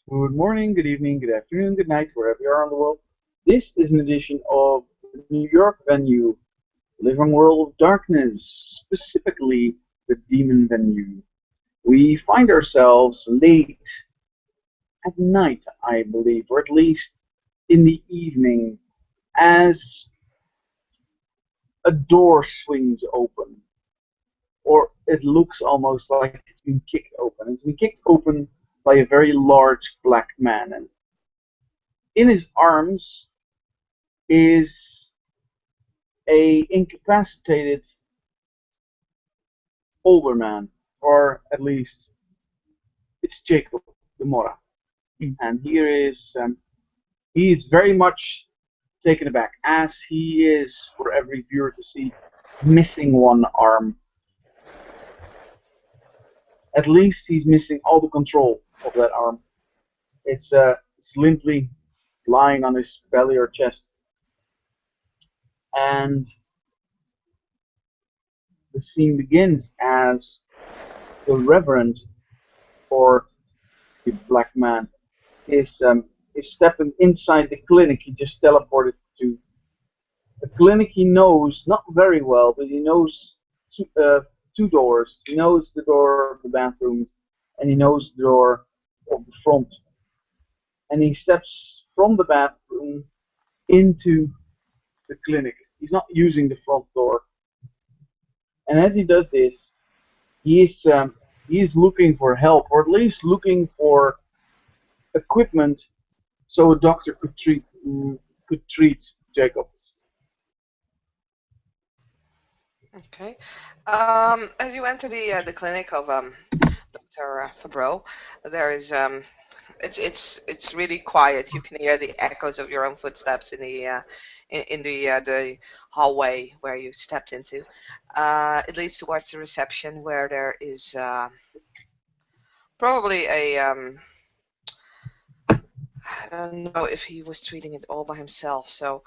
Good morning, good evening, good afternoon, good night, wherever you are in the world. This is an edition of the New York venue, Living World of Darkness, specifically the Demon venue. We find ourselves late at night, I believe, or at least in the evening, as a door swings open, or it looks almost like it's been kicked open. It's been kicked open by a very large black man, and in his arms is a incapacitated older man, or at least it's Jacob de Mora, and he is very much taken aback, as he is for every viewer to see, missing one arm. At least he's missing all the control of that arm. It's limply lying on his belly or chest, and the scene begins as the Reverend, or the black man, is stepping inside the clinic he just teleported to. A clinic he knows not very well, but he knows two doors. He knows the door of the bathrooms, and he knows the door of the front. And he steps from the bathroom into the clinic. He's not using the front door. And as he does this, he is looking for help, or at least looking for equipment so a doctor could treat Jacob. Okay. As you enter the clinic of Dr. Fabreau, there is it's really quiet. You can hear the echoes of your own footsteps in the hallway where you stepped into. It leads towards the reception where there is probably a I don't know if he was treating it all by himself. So,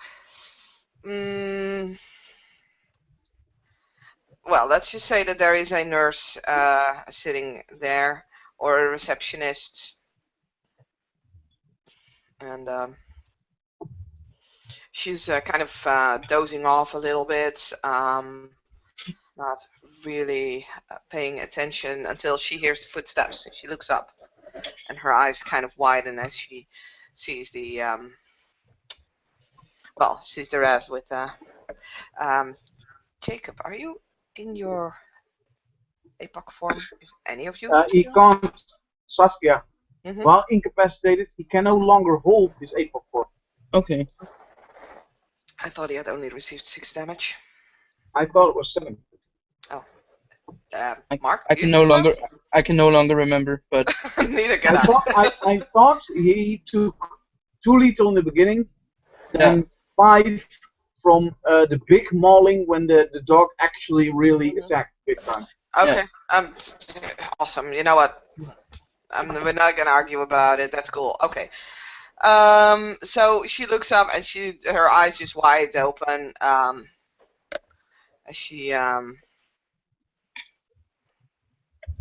well, let's just say that there is a nurse sitting there, or a receptionist, and she's kind of dozing off a little bit, not really paying attention until she hears the footsteps. And she looks up, and her eyes kind of widen as she sees sees the Rev with Jacob. Are you in your APOC form? Is any of you He still? can't, Saskia, Mm-hmm. while incapacitated, he can no longer hold his APOC form. Okay. I thought he had only received 6 damage. I thought it was 7. Mark, I do can you no still know? longer I can no longer remember, but Neither can I thought I thought he took 2 lethal in the beginning, then 5 from the big mauling when the dog actually really attacked big time. Okay. Awesome. You know what? We're not gonna argue about it. That's cool. Okay. So she looks up and her eyes just wide open.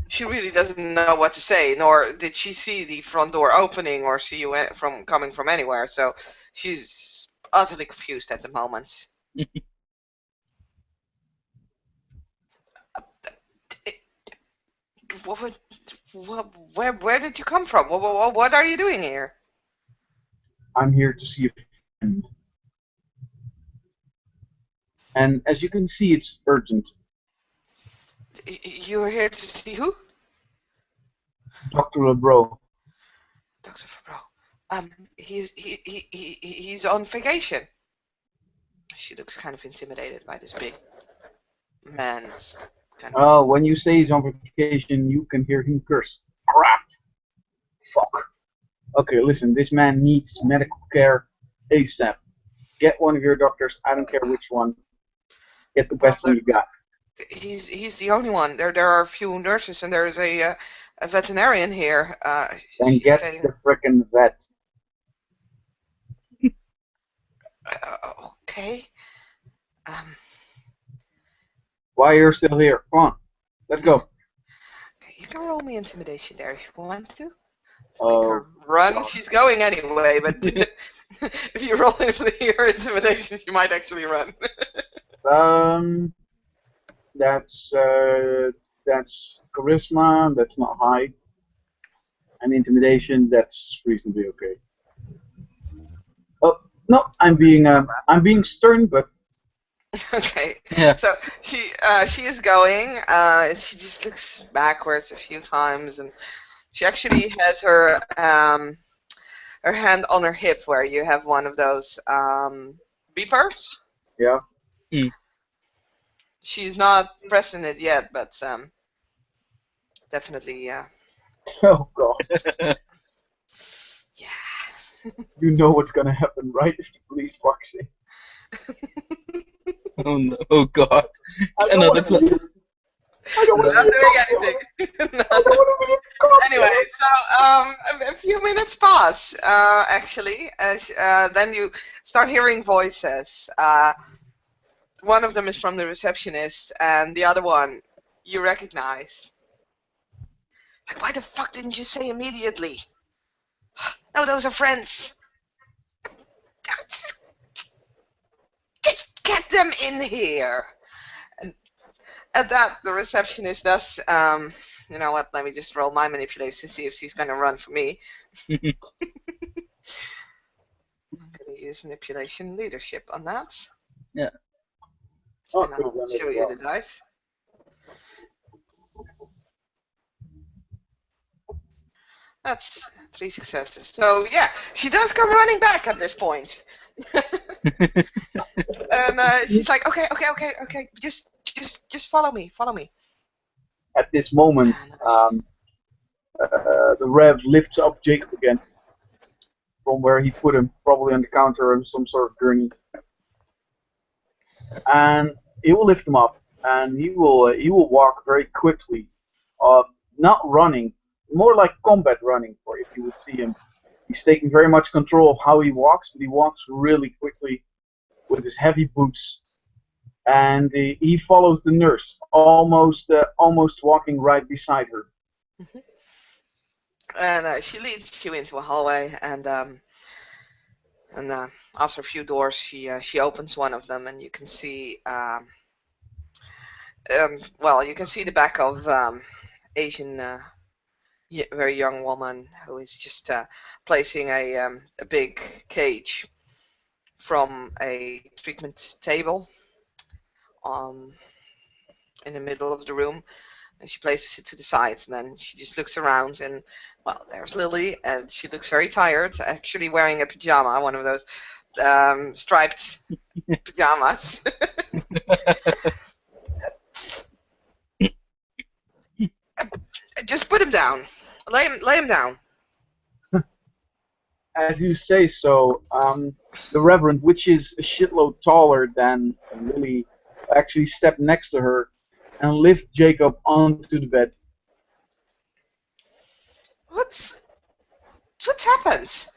She really doesn't know what to say, nor did she see the front door opening or see you from coming from anywhere. So she's utterly confused at the moment. Where did you come from? What are you doing here? I'm here to see a friend. And as you can see, it's urgent. You're here to see who? Dr. Lebro. Dr. Fabreau. He's on vacation. She looks kind of intimidated by this big man. Oh, when you say he's on vacation, you can hear him curse. Crap. Fuck. Okay, listen, this man needs medical care ASAP. Get one of your doctors, I don't care which one. Get the best one you got. He's the only one. There are a few nurses and there is a veterinarian here. Then get the frickin' vet. Okay. Why you're still here? Come on, let's go. Okay, you can roll me intimidation there if you want to. to make her run. God. She's going anyway, but if you roll your intimidation, she might actually run. That's charisma. That's not high. And intimidation. That's reasonably okay. Oh no, I'm being stern, but Okay. Yeah. So she is going. She just looks backwards a few times, and she actually has her hand on her hip, where you have one of those beepers. yeah. She's not pressing it yet, but definitely, yeah. Oh God. Yeah. You know what's gonna happen, right? If the police walks in. Oh no. Oh God. I don't Another want to be. I don't want Not to be a doing cocktail. anything. I don't want to be a cocktail. Anyway, so a few minutes pass, actually, as then you start hearing voices. One of them is from the receptionist, and the other one you recognize. Like, why the fuck didn't you say immediately? No, those are friends. Just get them in here. And at that, the receptionist does, you know what, let me just roll my manipulation to see if she's going to run for me. I'm going to use manipulation leadership on that. Yeah. So Oh, then I'll good, show you the dice. That's 3 successes. So yeah, she does come running back at this point. And she's like, okay, just follow me. At this moment, the Rev lifts up Jacob again from where he put him, probably on the counter on some sort of gurney, and he will lift him up, and he will walk very quickly, not running, more like combat running. For if you would see him, he's taking very much control of how he walks, but he walks really quickly with his heavy boots. And he follows the nurse, almost walking right beside her. And she leads you into a hallway, and after a few doors, she opens one of them, and you can see you can see the back of Asian very young woman who is just placing a big cage from a treatment table in the middle of the room, and she places it to the side, and then she just looks around, and well, there's Lily, and she looks very tired, actually wearing a pajama, one of those striped pajamas. Just put him down. Lay him down. As you say so, the Reverend, which is a shitload taller than Lily, actually stepped next to her and lift Jacob onto the bed. What's happened?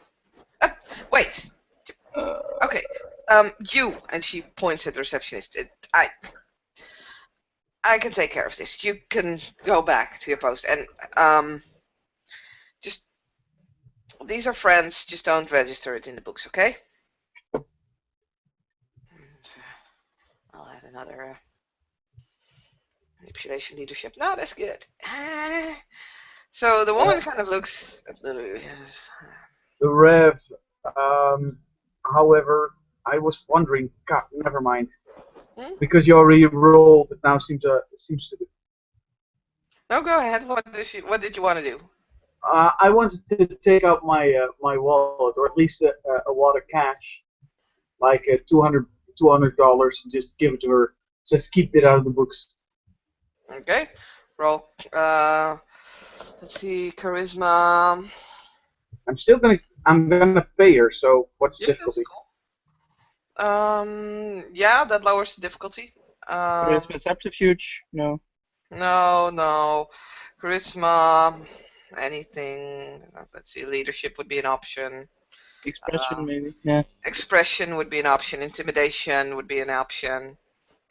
Wait. Okay. You, and she points at the receptionist. I can take care of this. You can go back to your post, and just these are friends. Just don't register it in the books, okay? And, I'll add another manipulation leadership. No, that's good. So the woman kind of looks a little. The Rev, however, I was wondering. God, never mind. Because you already rolled, it now seems to be. No, go ahead. What did you want to do? I wanted to take out my my wallet, or at least a lot of cash, like $200, and just give it to her. Just keep it out of the books. Okay. Roll. Let's see. Charisma. I'm gonna pay her. So what's the Yeah, difficulty? that's cool. Yeah, that lowers the difficulty. Charisma, subterfuge? No. No. Charisma. Anything. Let's see. Leadership would be an option. Expression, maybe. Yeah. Expression would be an option. Intimidation would be an option.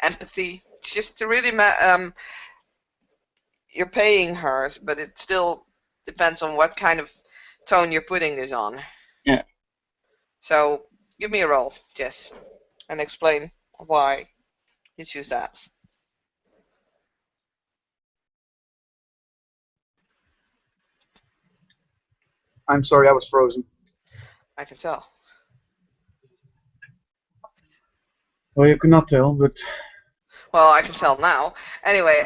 Empathy. It's just to really. You're paying her, but it still depends on what kind of tone you're putting this on. Yeah. So give me a roll, Jess, and explain why you choose that. I'm sorry, I was frozen. I can tell. Well, you cannot tell, but Well, I can tell now. Anyway,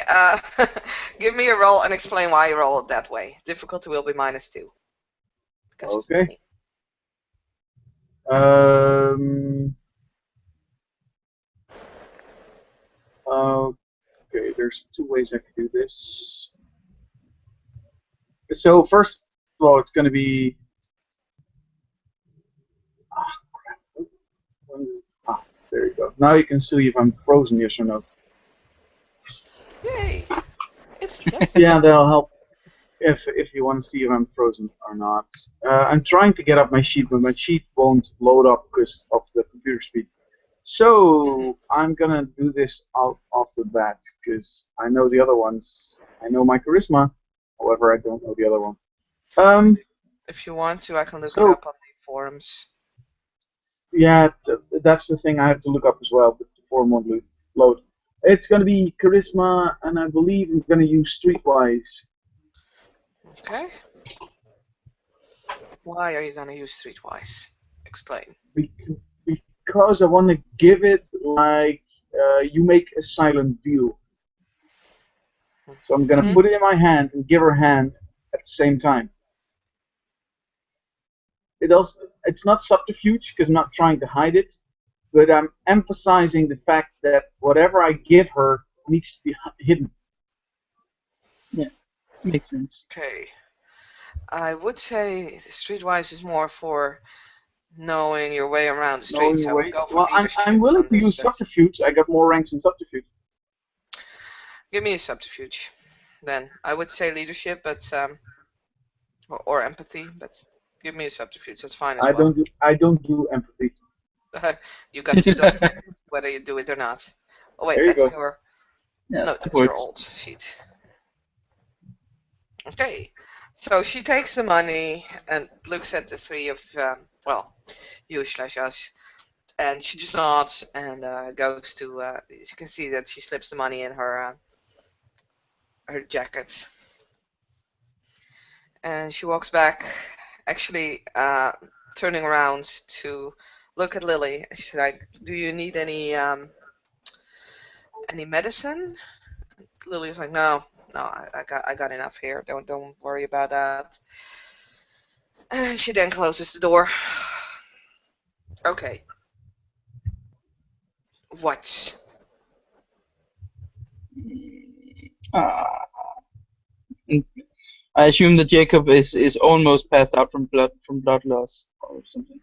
give me a roll and explain why you roll it that way. Difficulty will be -2. Because of okay. money. Okay, there's two ways I could do this. So first of all, it's going to be. There you go. Now you can see if I'm frozen, yes or no. Yay! It's Jess. Yeah, that'll help if you want to see if I'm frozen or not. I'm trying to get up my sheet, but my sheet won't load up because of the computer speed. So I'm gonna do this out off the bat because I know the other ones. I know my charisma. However, I don't know the other one. If you want to, I can look it So- up on the forums. Yeah, that's the thing I have to look up as well, but the form won't load. It's gonna be charisma, and I believe I'm gonna use streetwise. Okay. Why are you gonna use Streetwise? Explain. Because I want to give it like you make a silent deal. So I'm gonna put it in my hand and give her hand at the same time. It's not subterfuge because I'm not trying to hide it, but I'm emphasizing the fact that whatever I give her needs to be hidden. Makes sense. Okay. I would say Streetwise is more for knowing your way around the Knowing streets. the I would way. go for Well, leadership. I'm willing on to this, use but subterfuge. I got more ranks in subterfuge. give me a subterfuge. Then I would say leadership, but or empathy, but give me a subterfuge. That's fine as well. I don't do empathy. You got 2 dots, whether you do it or not. Oh wait, There you that's go. your Yeah, no, that that's your works. old sheet. Okay, so she takes the money and looks at the three of you/us, and she just nods and goes to. As you can see that she slips the money in her her jacket, and she walks back, actually turning around to look at Lily. She's like, "Do you need any medicine?" Lily's like, "No, I got enough here. Don't worry about that." And she then closes the door. Okay. What? Ah. I assume that Jacob is almost passed out from blood loss or something.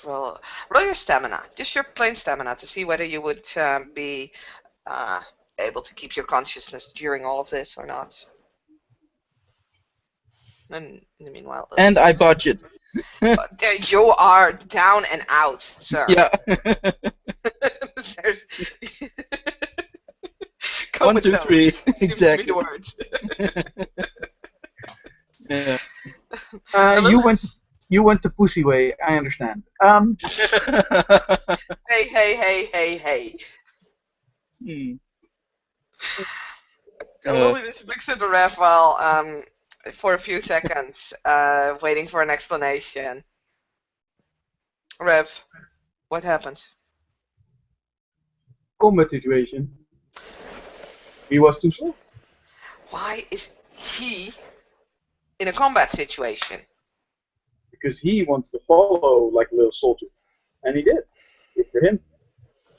Roll your stamina. Just your plain stamina to see whether you would be able to keep your consciousness during all of this or not. And in the meanwhile, And I budget. you are down and out, sir. Yeah. There's 1, 2, 3. seems to be Exactly. the words. Yeah. You went the pussy way. I understand. Hey. Hmm. Lily just looks at the ref while for a few seconds, waiting for an explanation. Rev, what happened? Combat situation. He was too slow. Why is he in a combat situation? Because he wants to follow like a little soldier. And he did. Good for him.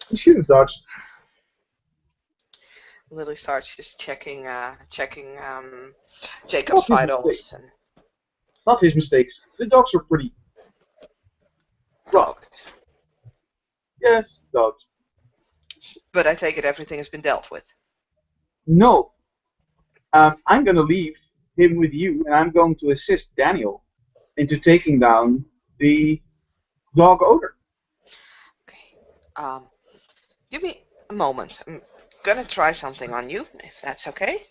He should have dodged. Lily starts just checking Jacob's Not his vitals. mistake. Not his mistakes. The dogs are pretty. Dogs. Yes, dogs. But I take it everything has been dealt with. No. I'm going to leave him with you, and I'm going to assist Daniel into taking down the dog owner. Okay. Give me a moment. I'm gonna try something on you, if that's okay.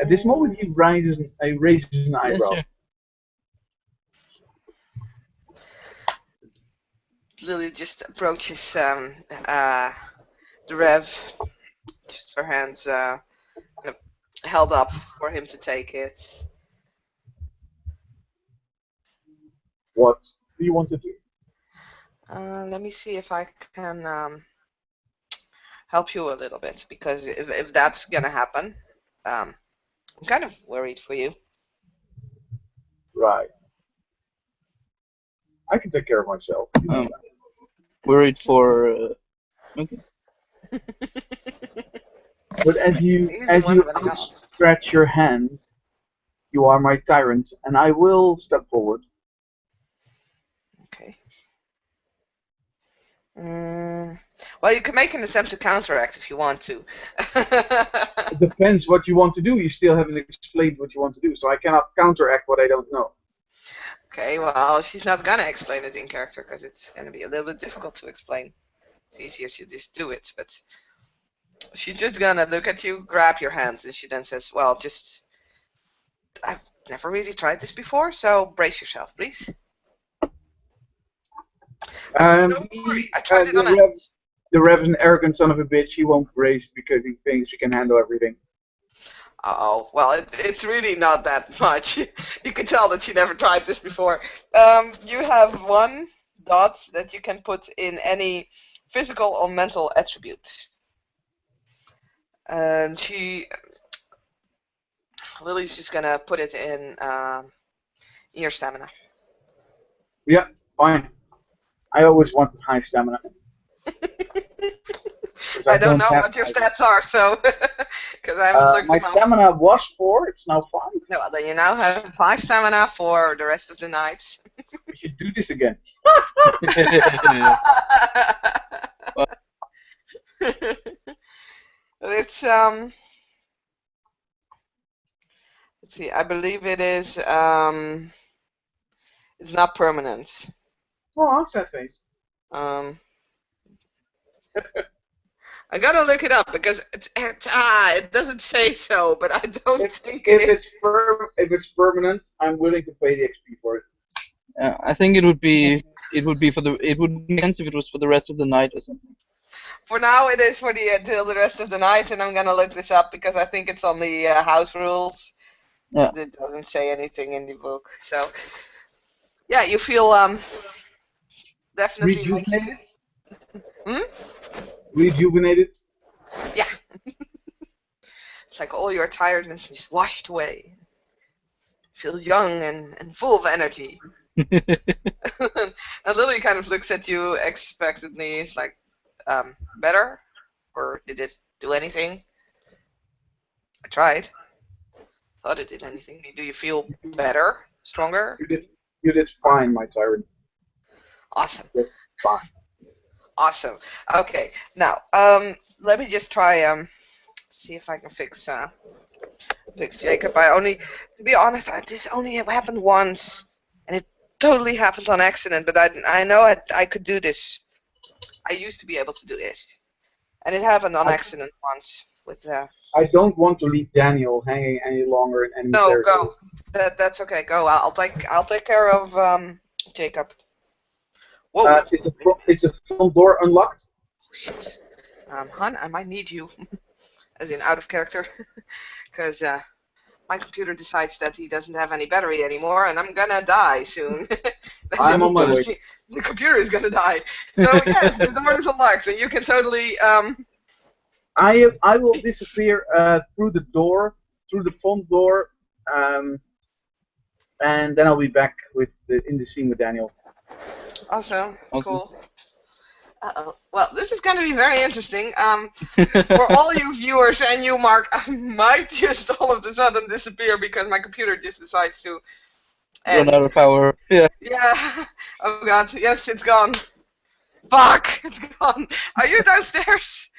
At this moment, he raises an Yeah, eyebrow. sure. Lily just approaches the Rev, just her hands kind of held up for him to take it. What do you want to do? Let me see if I can help you a little bit, because if that's gonna happen, I'm kind of worried for you. Right. I can take care of myself. You know Um, worried for. Okay. But as He's wondering off. outstretch your hand, you are my tyrant, and I will step forward. Okay. Well, you can make an attempt to counteract if you want to. It depends what you want to do. You still haven't explained what you want to do, so I cannot counteract what I don't know. Okay, well, she's not gonna explain it in character because it's gonna be a little bit difficult to explain. It's easier to just do it, but she's just gonna look at you, grab your hands, and she then says, "Well, just I've never really tried this before, so brace yourself, please." Don't worry, I tried it on a. The Rev is an arrogant son of a bitch. He won't brace because he thinks he can handle everything. Oh, well, it's really not that much. You can tell that she never tried this before. You have 1 dot that you can put in any physical or mental attribute. And Lily's just gonna put it in your stamina. Yeah, fine. I always wanted high stamina. I don't know what your stats are, so because I haven't looked my them up. stamina was 4. It's now 5. No, then you now have 5 stamina for the rest of the night. We should do this again. It's let's see, I believe it is it's not permanent. Oh, sad face. I gotta look it up because it doesn't say so, but I don't think it is. If it's permanent, I'm willing to pay the XP for it. I think it would be for the it would make sense if it was for the rest of the night or something. For now, it is for till the rest of the night, and I'm gonna look this up because I think it's on the house rules. Yeah. It doesn't say anything in the book, so yeah, you feel definitely Rejuvenated? Rejuvenated? Rejuvenated? Yeah. It's like all your tiredness is washed away. Feel young and full of energy. And Lily kind of looks at you expectantly. It's like, better? Or did it do anything? I tried. Thought it did anything. Do you feel better? Stronger? You did fine, my tyrant. Awesome. You did fine. Awesome. Okay. Now, let me just try see if I can fix Jacob. To be honest, this only happened once, and it totally happened on accident. But I know I could do this. I used to be able to do this, and it happened on accident once with. I don't want to leave Daniel hanging any longer in enemy No, territory. go. That's okay. Go. I'll take care of Jacob. Whoa. Is the front door unlocked? Oh, shit. Hun, I might need you, as in out of character, because my computer decides that he doesn't have any battery anymore, and I'm gonna die soon. I'm on my way. The computer is gonna die. So yes, the door is unlocked, and you can totally. I will disappear through the door, through the front door, and then I'll be back in the scene with Daniel. Awesome. Cool. Uh-oh. Well, this is going to be very interesting. For all you viewers and you, Mark, I might just all of a sudden disappear because my computer just decides to run out of power. Yeah. Yeah. Oh God. Yes, it's gone. Fuck! It's gone. Are you downstairs?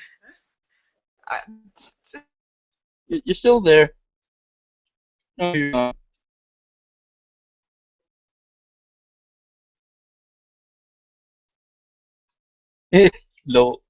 You're still there. No, you're not. Low.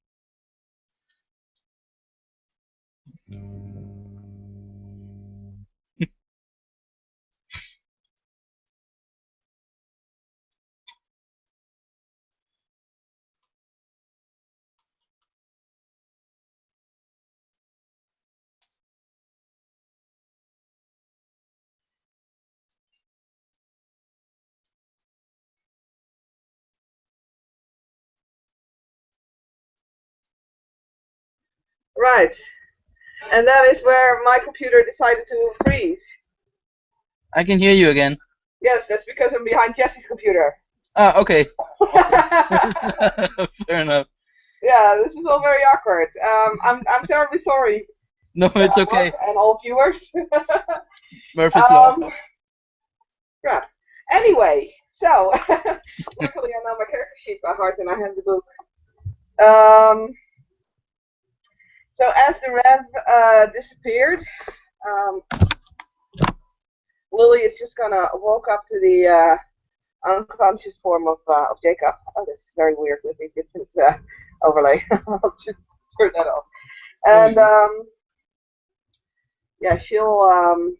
Right. And that is where my computer decided to freeze. I can hear you again. Yes, that's because I'm behind Jesse's computer. Ah, okay. Fair enough. Yeah, this is all very awkward. I'm terribly sorry. No, it's okay. And all viewers. Murphy's Law. Yeah. Anyway, so luckily I know my character sheet by heart and I have the book. So as the Rev disappeared, Lily is just gonna walk up to the unconscious form of Jacob. Oh, this is very weird with the different overlay. I'll just turn that off. And yeah, she'll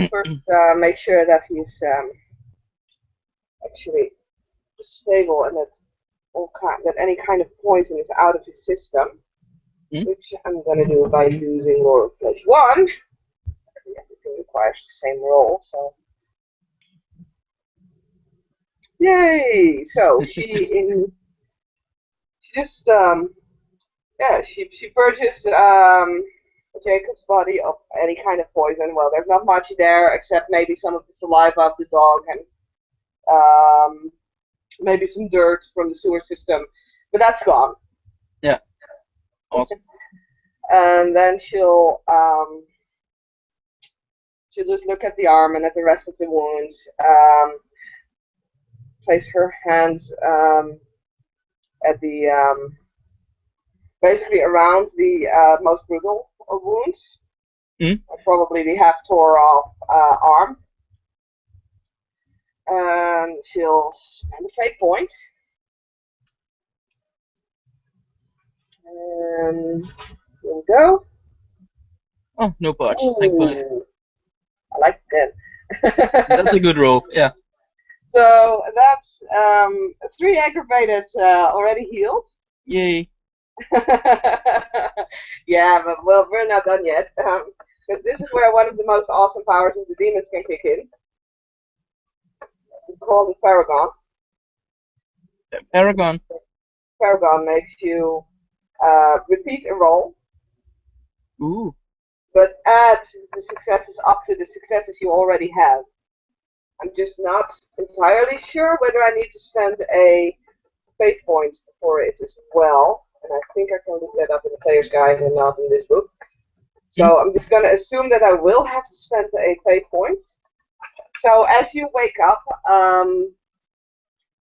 first make sure that he's actually stable and that any kind of poison is out of his system, which I'm gonna do by using Lore Flesh 1. Everything requires the same roll, so yay! So she just she purges Jacob's body of any kind of poison. Well, there's not much there except maybe some of the saliva of the dog and maybe some dirt from the sewer system, but that's gone. Yeah. Awesome. And then she'll just look at the arm and at the rest of the wounds. Place her hands at the basically around the most brutal of wounds. Probably the half tore off arm. And she'll spend a fate point. And here we go. Oh, no botch, thankfully. I like that. That's a good roll, yeah. So that's 3 aggravated already healed. Yay. Yeah, but well, we're not done yet. Because this is where one of the most awesome powers of the demons can kick in. We call it Paragon. Paragon. Paragon makes you repeat a roll. Ooh. But add the successes up to the successes you already have. I'm just not entirely sure whether I need to spend a fate point for it as well. And I think I can look that up in the player's guide and not in this book. So I'm just going to assume that I will have to spend a fate point. So as you wake up,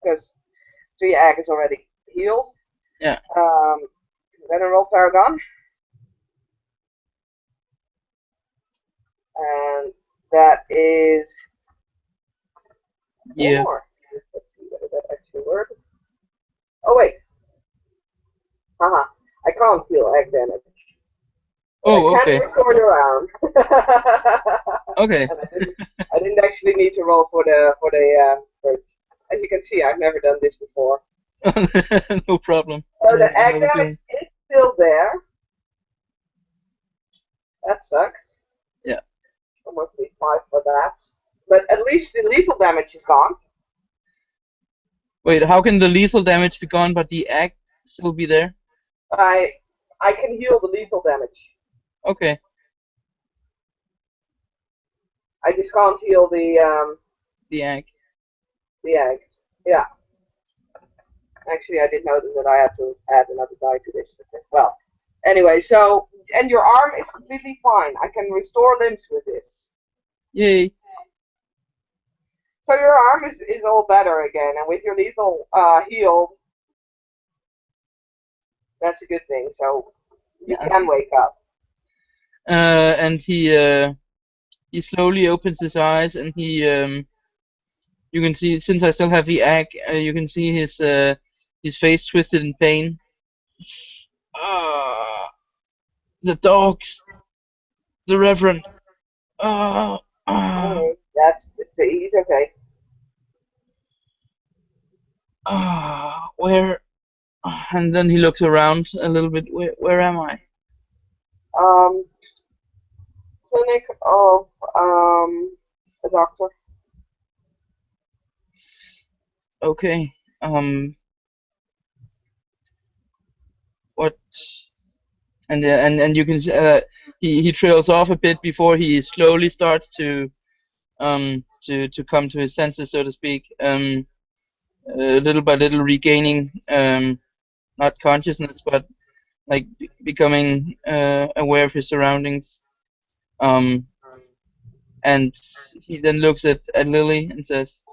because 3 ag is already healed, yeah. Then I roll Paragon. And that is 4. Let's see whether that actually works. Oh wait. Haha. I can't heal egg damage. Oh, I okay. can restore the round. Okay. And I didn't actually need to roll for as you can see, I've never done this before. No problem. So the egg damage is still there. That sucks. Yeah. Almost need 5 for that. But at least the lethal damage is gone. Wait, how can the lethal damage be gone but the egg still be there? I can heal the lethal damage. Okay. I just can't heal the egg. The egg. Yeah. Actually, I did notice that I had to add another die to this. But, well, anyway, so and your arm is completely fine. I can restore limbs with this. Yay. So your arm is all better again, and with your lethal healed, that's a good thing. So you can wake up. And he slowly opens his eyes, and he you can see, since I still have the egg, you can see his face twisted in pain. The dogs, the Reverend. That's he's okay. Where? And then he looks around a little bit. Where am I? Clinic of a doctor. Okay. what? And you can he trails off a bit before he slowly starts to come to his senses, so to speak, little by little regaining not consciousness, but like becoming aware of his surroundings. And he then looks at Lily and says,